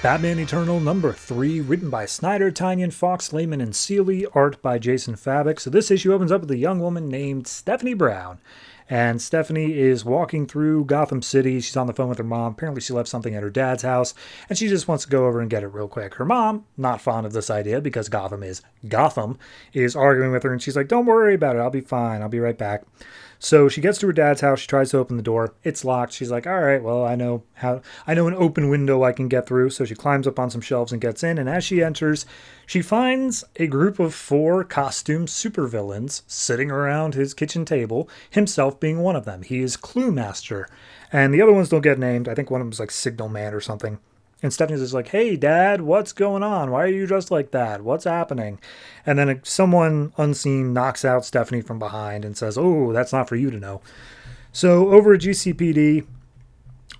Batman Eternal number 3, written by Snyder, Tynion, Fox, Lehman, and Seeley, art by Jason Fabok. So this issue opens up with a young woman named Stephanie Brown. And Stephanie is walking through Gotham City. She's on the phone with her mom. Apparently she left something at her dad's house, and she just wants to go over and get it real quick. Her mom, not fond of this idea because Gotham, is arguing with her, and she's like, don't worry about it. I'll be fine. I'll be right back. So she gets to her dad's house. She tries to open the door. It's locked. She's like, all right, well, I know an open window I can get through. So she climbs up on some shelves and gets in. And as she enters, she finds a group of 4 costumed supervillains sitting around his kitchen table, himself being one of them. He is Clue Master. And the other ones don't get named. I think one of them is like Signal Man or something. And Stephanie's just like, hey, Dad, what's going on? Why are you dressed like that? What's happening? And then someone unseen knocks out Stephanie from behind and says, oh, that's not for you to know. So over at GCPD,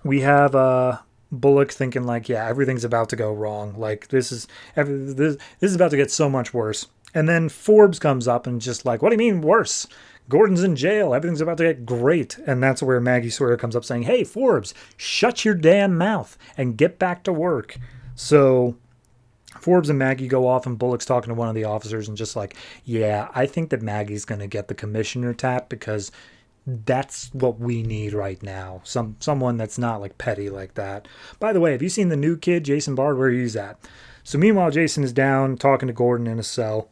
we have Bullock thinking like, yeah, everything's about to go wrong. Like, this is about to get so much worse. And then Forbes comes up and just like, what do you mean worse? Gordon's in jail. Everything's about to get great. And that's where Maggie Sawyer comes up saying, hey, Forbes, shut your damn mouth and get back to work. So Forbes and Maggie go off, and Bullock's talking to one of the officers and just like, yeah, I think that Maggie's going to get the commissioner tap because that's what we need right now. Someone that's not like petty like that. By the way, have you seen the new kid, Jason Bard, where he's at? So meanwhile, Jason is down talking to Gordon in a cell.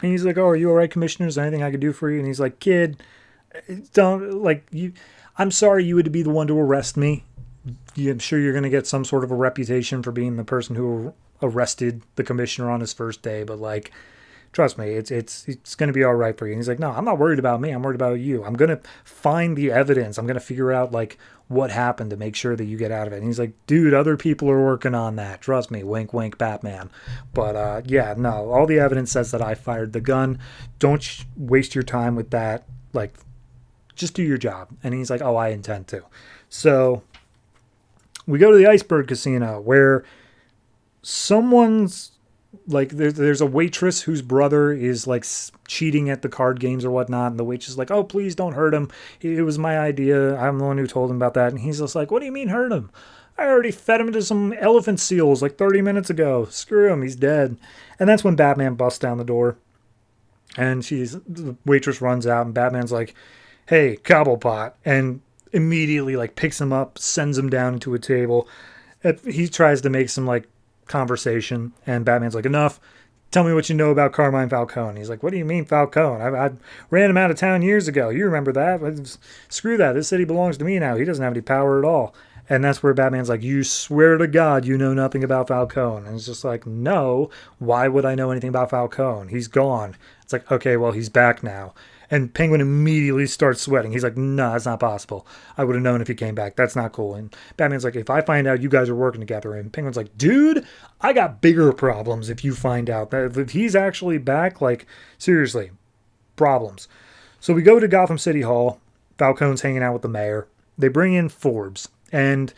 And he's like, oh, are you all right, Commissioner? Is there anything I could do for you? And he's like, kid, don't, like, I'm sorry you had to be the one to arrest me. I'm sure you're going to get some sort of a reputation for being the person who arrested the commissioner on his first day. But, like, trust me, it's going to be all right for you. And he's like, no, I'm not worried about me. I'm worried about you. I'm going to find the evidence. I'm going to figure out, like, what happened to make sure that you get out of it. And he's like, dude, other people are working on that. Trust me. Wink, wink, Batman. But, yeah, no, all the evidence says that I fired the gun. Don't waste your time with that. Like, just do your job. And he's like, oh, I intend to. So we go to the Iceberg Casino where someone's like, there's a waitress whose brother is like cheating at the card games or whatnot, and the waitress is like, oh, please don't hurt him. It was my idea. I'm the one who told him about that. And he's just like, what do you mean hurt him? I already fed him to some elephant seals like 30 minutes ago. Screw him. He's dead. And that's when Batman busts down the door, and the waitress runs out, and Batman's like, hey, Cobblepot, and immediately like picks him up, sends him down into a table. He tries to make some like conversation, and Batman's like, enough, tell me what you know about Carmine Falcone. He's like, what do you mean Falcone? I ran him out of town years ago. You remember that? Screw that. This city belongs to me now. He doesn't have any power at all. And that's where Batman's like, you swear to God you know nothing about Falcone. And it's just like, no, why would I know anything about Falcone? He's gone. It's like, okay, well, he's back now. And Penguin immediately starts sweating. He's like, no, that's not possible. I would have known if he came back. That's not cool. And Batman's like, if I find out you guys are working together. And Penguin's like, dude, I got bigger problems if you find out that if he's actually back. Like, seriously, problems. So we go to Gotham City Hall. Falcone's hanging out with the mayor. They bring in Forbes. And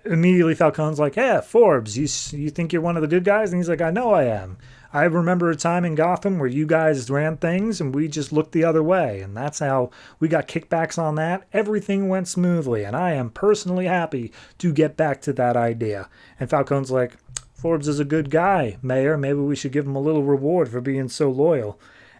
immediately Falcone's like, yeah, Forbes, you think you're one of the good guys? And he's like, I know I am. I remember a time in Gotham where you guys ran things and we just looked the other way. And that's how we got kickbacks on that. Everything went smoothly. And I am personally happy to get back to that idea. And Falcone's like, Forbes is a good guy, Mayor. Maybe we should give him a little reward for being so loyal.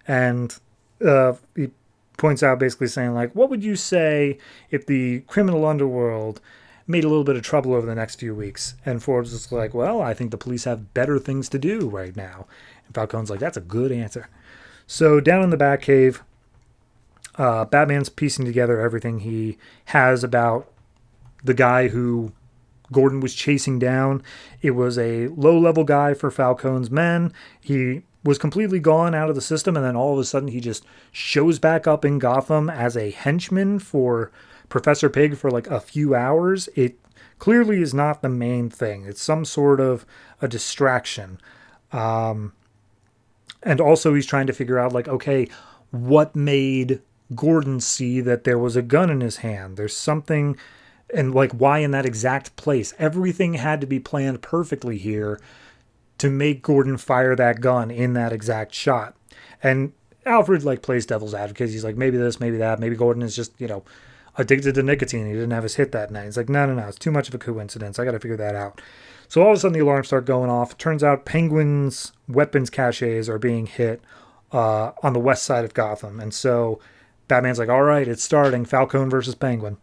And he points out basically saying, like, what would you say if the criminal underworld made a little bit of trouble over the next few weeks? And Forbes is like, well, I think the police have better things to do right now. And Falcone's like, that's a good answer. So down in the Batcave, Batman's piecing together everything he has about the guy who Gordon was chasing down. It was a low-level guy for Falcone's men. He was completely gone out of the system, and then all of a sudden he just shows back up in Gotham as a henchman for Professor Pig for like a few hours. It clearly is not the main thing. It's some sort of a distraction. And also he's trying to figure out like, okay, what made Gordon see that there was a gun in his hand? There's something, and like why in that exact place? Everything had to be planned perfectly here to make Gordon fire that gun in that exact shot. And Alfred like plays devil's advocate. He's like, maybe this, maybe that. Maybe Gordon is just, addicted to nicotine. He didn't have his hit that night. He's like, no, it's too much of a coincidence. I got to figure that out. So all of a sudden the alarms start going off. It turns out Penguin's weapons caches are being hit on the west side of Gotham. And so Batman's like, all right, it's starting. Falcone versus Penguin.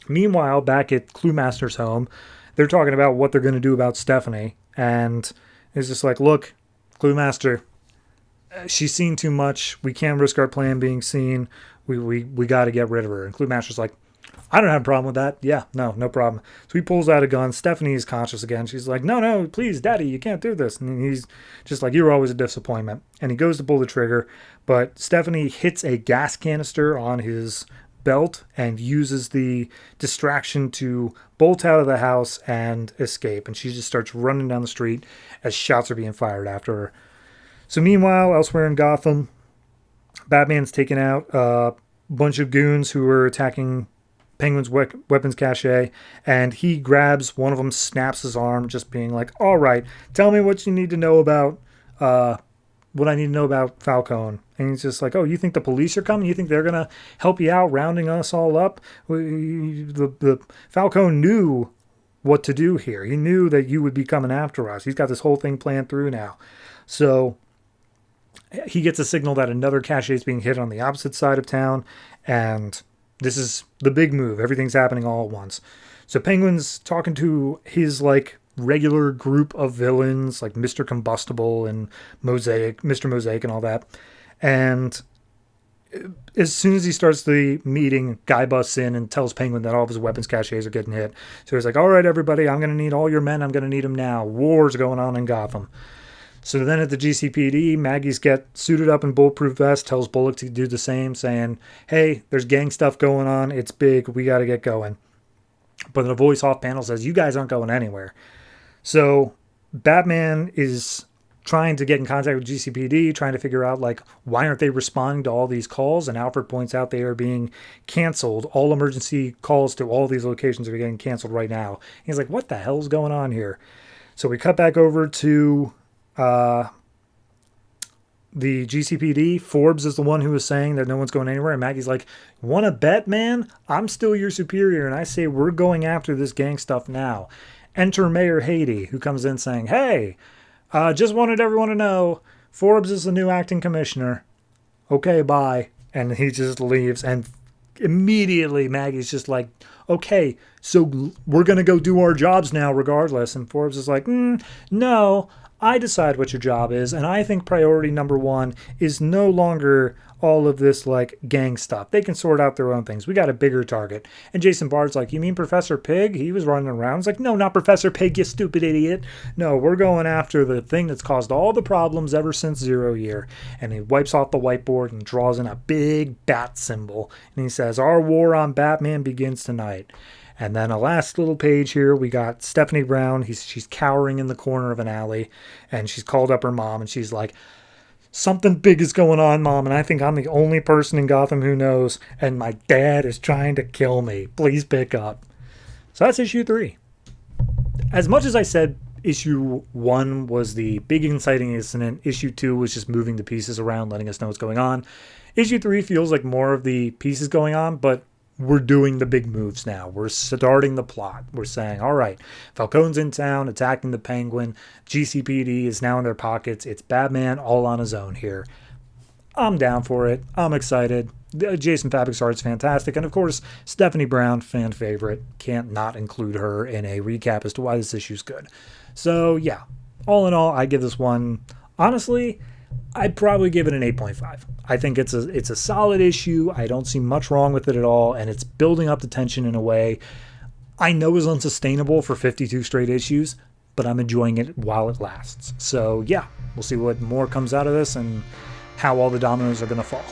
Meanwhile, back at Cluemaster's home, they're talking about what they're going to do about Stephanie. And it's just like, look, Cluemaster, she's seen too much. We can't risk our plan being seen. We got to get rid of her. And Cluemaster's like, I don't have a problem with that. Yeah, no problem. So he pulls out a gun. Stephanie is conscious again. She's like, no, please, Daddy, you can't do this. And he's just like, you were always a disappointment. And he goes to pull the trigger, but Stephanie hits a gas canister on his belt and uses the distraction to bolt out of the house and escape. And she just starts running down the street as shots are being fired after her. So meanwhile, elsewhere in Gotham, Batman's taken out a bunch of goons who were attacking Penguin's weapons cache, and he grabs one of them, snaps his arm, just being like, all right, tell me what you need to know about what I need to know about Falcone. And he's just like, oh, you think the police are coming? You think they're going to help you out, rounding us all up? The Falcone knew what to do here. He knew that you would be coming after us. He's got this whole thing planned through now. So he gets a signal that another cache is being hit on the opposite side of town, and this is the big move. Everything's happening all at once. So Penguin's talking to his regular group of villains like Mr. Combustible and Mr. Mosaic and all that. And as soon as he starts the meeting, Guy busts in and tells Penguin that all of his weapons caches are getting hit. So he's like, all right, everybody, I'm going to need all your men. I'm going to need them now. War's going on in Gotham. So then at the GCPD, Maggie's get suited up in bulletproof vest, tells Bullock to do the same, saying, hey, there's gang stuff going on. It's big. We got to get going. But the voice off panel says, you guys aren't going anywhere. So Batman is trying to get in contact with GCPD, trying to figure out, why aren't they responding to all these calls? And Alfred points out they are being canceled. All emergency calls to all these locations are getting canceled right now. He's like, what the hell's going on here? So we cut back over to the GCPD. Forbes is the one who was saying that no one's going anywhere. And Maggie's like, want to bet, man? I'm still your superior. And I say, we're going after this gang stuff now. Enter Mayor Haiti, who comes in saying, hey, just wanted everyone to know Forbes is the new acting commissioner. Okay, bye. And he just leaves. And immediately Maggie's just like, okay, so we're going to go do our jobs now regardless. And Forbes is like, no, I decide what your job is. And I think priority number one is no longer all of this gang stuff. They can sort out their own things. We got a bigger target. And Jason Bard's like, you mean Professor Pig? He was running around. It's like, no, not Professor Pig, you stupid idiot. No, we're going after the thing that's caused all the problems ever since 0 Year. And he wipes off the whiteboard and draws in a big bat symbol. And he says, our war on Batman begins tonight. And then a last little page here, we got Stephanie Brown. She's cowering in the corner of an alley. And she's called up her mom and she's like, something big is going on, Mom, and I think I'm the only person in Gotham who knows, and my dad is trying to kill me. Please pick up. So that's issue 3. As much as I said issue 1 was the big inciting incident, issue 2 was just moving the pieces around, letting us know what's going on. Issue 3 feels like more of the pieces going on, but we're doing the big moves now. We're starting the plot. We're saying, all right, Falcone's in town, attacking the Penguin. GCPD is now in their pockets. It's Batman all on his own here. I'm down for it. I'm excited. Jason Fabok's art's fantastic. And of course, Stephanie Brown, fan favorite. Can't not include her in a recap as to why this issue's good. So yeah, all in all, I give this one, honestly, I'd probably give it an 8.5. I think it's a solid issue. I don't see much wrong with it at all, and it's building up the tension in a way I know is unsustainable for 52 straight issues, but I'm enjoying it while it lasts. So yeah, we'll see what more comes out of this and how all the dominoes are going to fall.